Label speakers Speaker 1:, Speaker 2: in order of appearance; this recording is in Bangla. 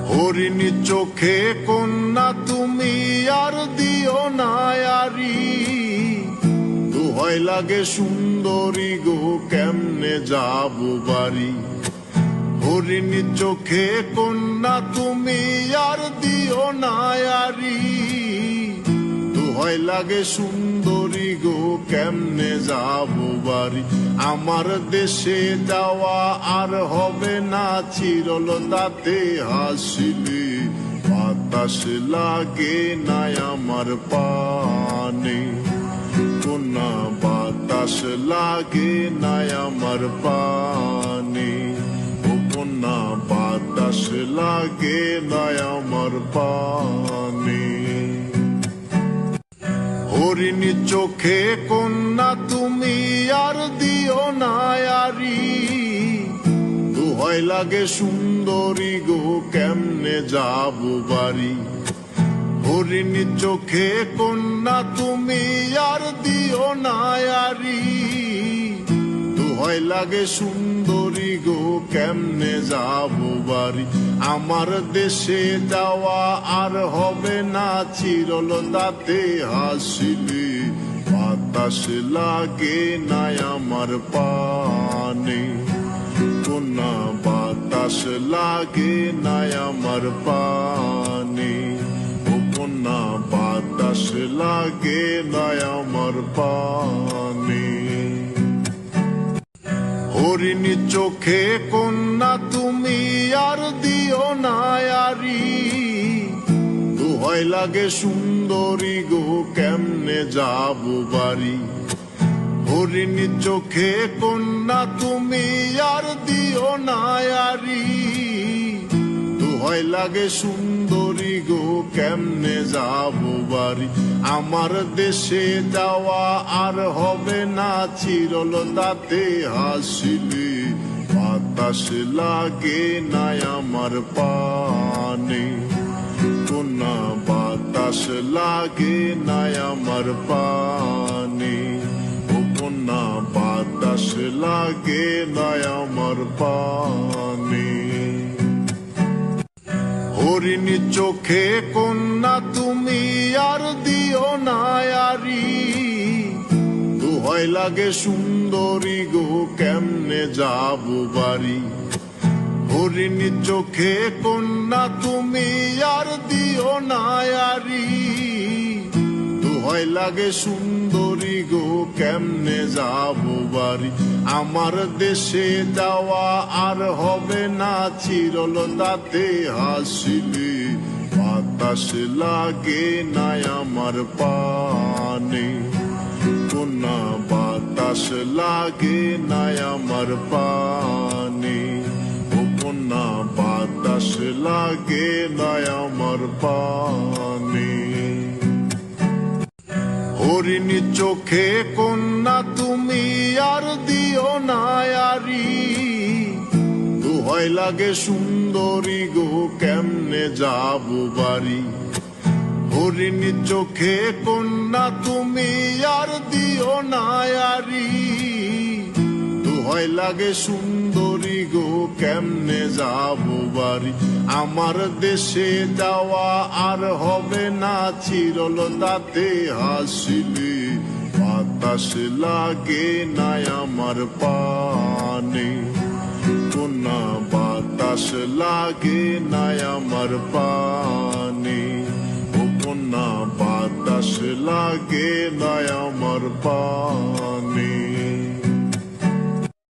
Speaker 1: হরিণী চোখে কন্যা তুমি আর দিও না আরি, দোহাই লাগে সুন্দরী গো কেমনে যাব বাড়ি। হরিণী চোখে কন্যা তুমি আর দিও না আরি, দোহাই লাগে সুন্দরী গো কেমনে যাব বাড়ি। আমার দেশে যাওয়া আর হবে না চিরল তাতে হাসিলি, বাতাস লাগে না আমার পানে কন্যা, বাতাস লাগে না আমার পানে ও কন্যা, বাতাস লাগে না আমার পানে। হরিণী চোখে কন্যা তুমি আর দিও না আরি, দোহাই লাগে সুন্দরী গো কেমনে যাব বাড়ি। হরিণী চোখে কন্যা তুমি আর দিও না আরি, দোহাই লাগে সুন্দরী গো কেমনে যাব বাড়ি। আমার দেশে যাওয়া আর হবে না চিরল তাতে হাসিলি, বাতাস লাগে না আমার পানে কন্যা, বাতাস লাগে না আমার পানে ও কন্যা, বাতাস লাগে না আমার পানে। হরিণী চোখে কন্যা তুমি আর দিও না আরি, দোহাই লাগে সুন্দরী গো কেমনে যাব বাড়ি। হরিণী চোখে কন্যা তুমি আর দিও না আরি, দোহাই লাগে সুন্দরী গো কেমনে যাব বাড়ি। আমার দেশে যাওয়া আর হবে না চিরল তাতে হাসিলি, বাতাস লাগে না আমার পানে কন্যা, বাতাস লাগে না আমার পানে ও কন্যা, বাতাস লাগে না আমার পানে। হরিণী চোখে কন্যা তুমি আর দিও না আরি, দোহাই লাগে সুন্দরী গো কেমনে যাব বাড়ি। হরিণী চোখে কন্যা তুমি আর দিও না আরি, দোহাই লাগে সুন্দরী গো কেমনে যাব বাড়ি। আমার দেশে যাওয়া আর হবে না চিরল তাতে হাসিলি, বাতাস লাগে না আমার পানে কন্যা, বাতাস লাগে না আমার পানে ও কন্যা, বাতাস লাগে না আমার পানে। হরিণী চোখে কন্যা তুমি আর দিও না আরি, দোহাই লাগে সুন্দরী গো কেমনে যাব বাড়ি। হরিণী চোখে কন্যা তুমি আর দিও না আরি, দোহাই লাগে সুন্দরী গো কেমনে যাব বাড়ি। আমার দেশে যাওয়া আর হবে না চিরল তাতে হাসিলি, বাতাস লাগে না আমার পানে কন্যা, বাতাস লাগে না আমার পানে ও কন্যা, বাতাস লাগে না আমার পানে।